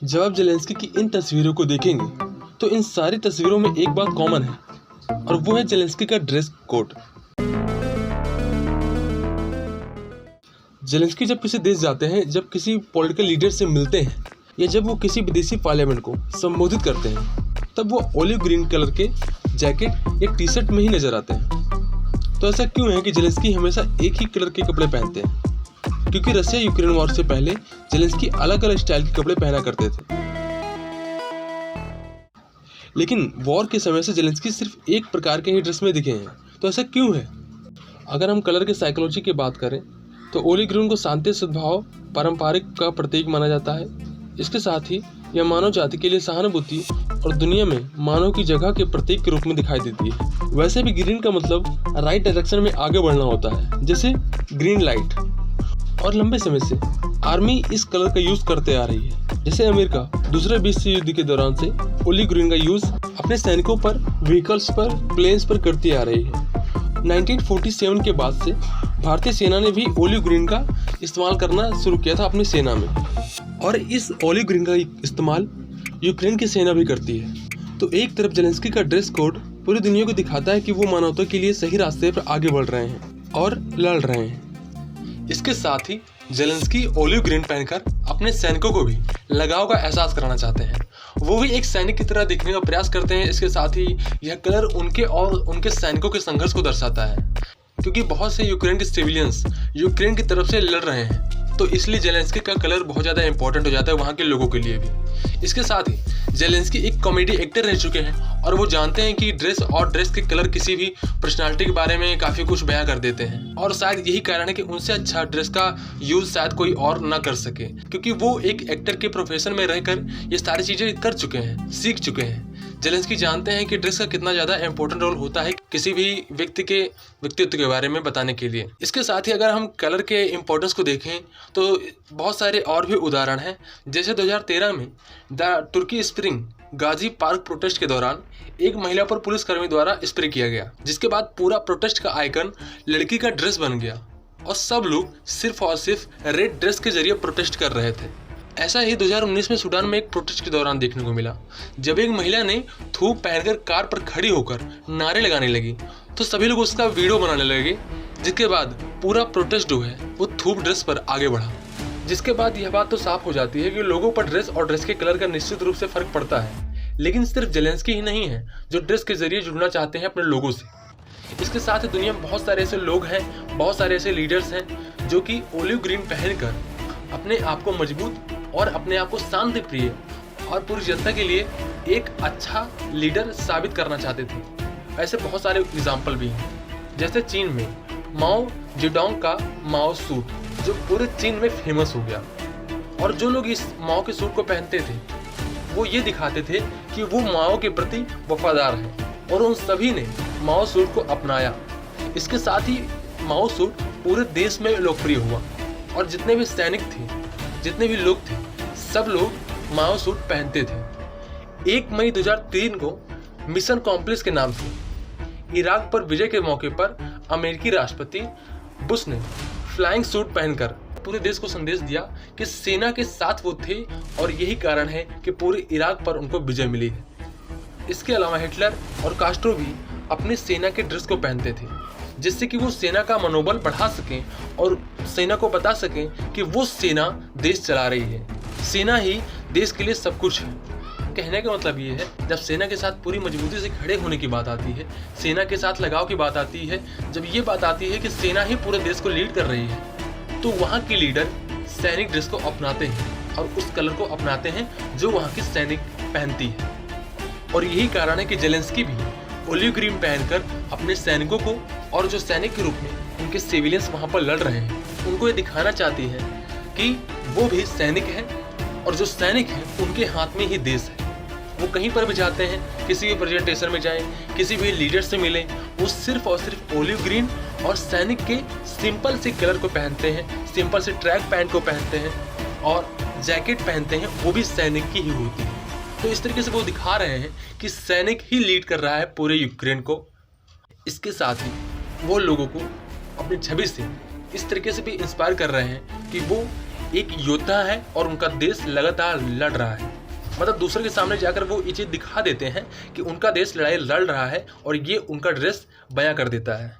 जब आप जेलेंस्की की इन तस्वीरों को देखेंगे तो इन सारी तस्वीरों में एक बात कॉमन है और वो है जेलेंस्की का ड्रेस कोड। जेलेंस्की जब किसी देश जाते हैं, जब किसी पॉलिटिकल लीडर से मिलते हैं या जब वो किसी विदेशी पार्लियामेंट को संबोधित करते हैं, तब वो ऑलिव ग्रीन कलर के जैकेट या टी शर्ट में ही नजर आते हैं। तो ऐसा क्यों है कि जेलेंस्की हमेशा एक ही कलर के कपड़े पहनते हैं? क्योंकि रशिया यूक्रेन वॉर से पहले जेलेंस्की अलग अलग स्टाइल के कपड़े पहना करते थे, लेकिन वॉर के समय से जेलेंस्की सिर्फ एक प्रकार के ही ड्रेस में दिखे हैं। तो ऐसा क्यों है? अगर हम कलर के साइकोलॉजी की बात करें तो ऑलिव ग्रीन को शांति, सद्भाव, पारंपरिक का प्रतीक माना जाता है। इसके साथ ही यह मानव जाति के लिए सहानुभूति और दुनिया में मानव की जगह के प्रतीक के रूप में दिखाई देती है। वैसे भी ग्रीन का मतलब राइट डायरेक्शन में आगे बढ़ना होता है, जैसे ग्रीन लाइट। और लंबे समय से आर्मी इस कलर का यूज करते आ रही है। जैसे अमेरिका दूसरे विश्व युद्ध के दौरान से ऑलिव ग्रीन का यूज अपने सैनिकों पर, व्हीकल्स पर, प्लेन्स पर करती आ रही है। 1947 के बाद से भारतीय सेना ने भी ऑलिव ग्रीन का इस्तेमाल करना शुरू किया था अपनी सेना में, और इस ऑलिव ग्रीन का इस्तेमाल यूक्रेन की सेना भी करती है। तो एक तरफ जेलेंस्की का ड्रेस कोड पूरी दुनिया को दिखाता है कि वो मानवता के लिए सही रास्ते पर आगे बढ़ रहे हैं और लड़ रहे हैं। इसके साथ ही जेलेंस्की ऑलिव ग्रीन पहनकर अपने सैनिकों को भी लगाव का एहसास कराना चाहते हैं। वो भी एक सैनिक की तरह दिखने का प्रयास करते हैं। इसके साथ ही यह कलर उनके और उनके सैनिकों के संघर्ष को दर्शाता है, क्योंकि बहुत से यूक्रेन के सिविलियंस यूक्रेन की तरफ से लड़ रहे हैं। तो इसलिए जेलेंस्की का कलर बहुत ज़्यादा इंपॉर्टेंट हो जाता है वहाँ के लोगों के लिए भी। इसके साथ ही जेलेंस्की एक कॉमेडी एक्टर रह चुके हैं और वो जानते हैं कि ड्रेस और ड्रेस के कलर किसी भी पर्सनालिटी के बारे में काफ़ी कुछ बयां कर देते हैं, और शायद यही कारण है कि उनसे अच्छा ड्रेस का यूज़ शायद कोई और ना कर सके, क्योंकि वो एक एक्टर के प्रोफेशन में रहकर ये सारी चीज़ें कर चुके हैं, सीख चुके हैं। जेलेंस्की जानते हैं कि ड्रेस का कितना ज़्यादा इंपॉर्टेंट रोल होता है किसी भी व्यक्ति के व्यक्तित्व के बारे में बताने के लिए। इसके साथ ही अगर हम कलर के इम्पोर्टेंस को देखें तो बहुत सारे और भी उदाहरण हैं। जैसे 2013 में the Turkey spring Gezi park protest के दौरान एक महिला पर पुलिसकर्मी द्वारा स्प्रे किया गया, जिसके बाद पूरा प्रोटेस्ट का आइकन लड़की का ड्रेस बन गया और सब लोग सिर्फ और सिर्फ रेड ड्रेस के जरिए प्रोटेस्ट कर रहे थे। ऐसा ही 2019 में सूडान में एक प्रोटेस्ट के दौरान देखने को मिला, जब एक महिला ने थूक पहनकर कार पर खड़ी होकर नारे लगाने लगी तो सभी लोग उसका वीडियो बनाने लगे, जिसके बाद पूरा प्रोटेस्ट जो है वो थूक ड्रेस पर आगे बढ़ा। जिसके बाद यह बात तो साफ हो जाती है कि लोगों पर ड्रेस और ड्रेस के कलर का निश्चित रूप से फर्क पड़ता है, लेकिन सिर्फ जेलेंस्की ही नहीं है जो ड्रेस के जरिए जुड़ना चाहते हैं अपने लोगों से। इसके साथ ही दुनिया में बहुत सारे ऐसे लोग हैं, बहुत सारे ऐसे लीडर्स हैं जो कि ऑलिव ग्रीन पहनकर अपने आप को मजबूत और अपने आप को शांति प्रिय और पूरी जनता के लिए एक अच्छा लीडर साबित करना चाहते थे। ऐसे बहुत सारे एग्जाम्पल भी हैं। जैसे चीन में माओ जेडोंग का माओ सूट जो पूरे चीन में फेमस हो गया, और जो लोग इस माओ के सूट को पहनते थे वो ये दिखाते थे कि वो माओ के प्रति वफादार हैं, और उन सभी ने माओ सूट को अपनाया। इसके साथ ही माओ सूट पूरे देश में लोकप्रिय हुआ और जितने भी सैनिक थे, जितने भी लोग थे, सब लोग माओ सूट पहनते थे। 1 मई 2003 को मिशन कॉम्प्लेक्स के नाम से इराक पर विजय के मौके पर अमेरिकी राष्ट्रपति बुश ने फ्लाइंग सूट पहनकर पूरे देश को संदेश दिया कि सेना के साथ वो थे और यही कारण है कि पूरे इराक पर उनको विजय मिली है। इसके अलावा हिटलर और कास्ट्रो भी अपनी सेना के ड्रेस को पहनते थे, जिससे कि वो सेना का मनोबल बढ़ा सकें और सेना को बता सकें कि वो सेना देश चला रही है, सेना ही देश के लिए सब कुछ है। कहने का मतलब ये है, जब सेना के साथ पूरी मजबूती से खड़े होने की बात आती है, सेना के साथ लगाव की बात आती है, जब ये बात आती है कि सेना ही पूरे देश को लीड कर रही है, तो वहाँ के लीडर सैनिक ड्रेस को अपनाते हैं और उस कलर को अपनाते हैं जो वहाँ की सैनिक पहनती है। और यही कारण है कि जेलेंस्की भी ऑलिव ग्रीन पहनकर अपने सैनिकों को, और जो सैनिक के रूप में उनके सिविलियंस वहाँ पर लड़ रहे हैं, उनको ये दिखाना चाहती है कि वो भी सैनिक है और जो सैनिक है उनके हाथ में ही देश है। वो कहीं पर भी जाते हैं, किसी भी प्रेजेंटेशन में जाएं, किसी भी लीडर से मिलें, वो सिर्फ और सिर्फ ऑलिव ग्रीन और सैनिक के सिंपल से कलर को पहनते हैं, सिंपल से ट्रैक पैंट को पहनते हैं और जैकेट पहनते हैं, वो भी सैनिक की ही होती है। तो इस तरीके से वो दिखा रहे हैं कि सैनिक ही लीड कर रहा है पूरे यूक्रेन को। इसके साथ ही वो लोगों को अपनी छवि से इस तरीके से भी इंस्पायर कर रहे हैं कि वो एक योद्धा है और उनका देश लगातार लड़ रहा है। मतलब दूसरे के सामने जाकर वो ये चीज़ दिखा देते हैं कि उनका देश लड़ाई लड़ रहा है और ये उनका ड्रेस बयां कर देता है।